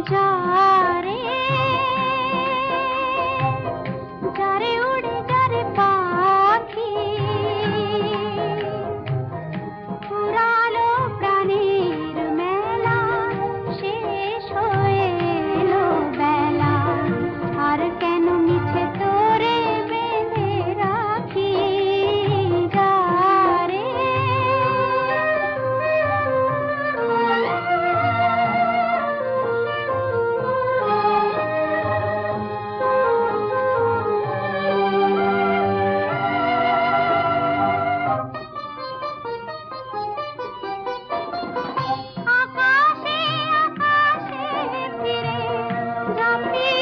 যারে যারে উড়ে যারে পাখি পুরালো প্রাণীর মেলা শেষ হয়ে এলো বেলা আর কেন মিছে তোরে বেঁধে রাখি যারে আকাশে আকাশে ফিরে ঝাঁপিয়ে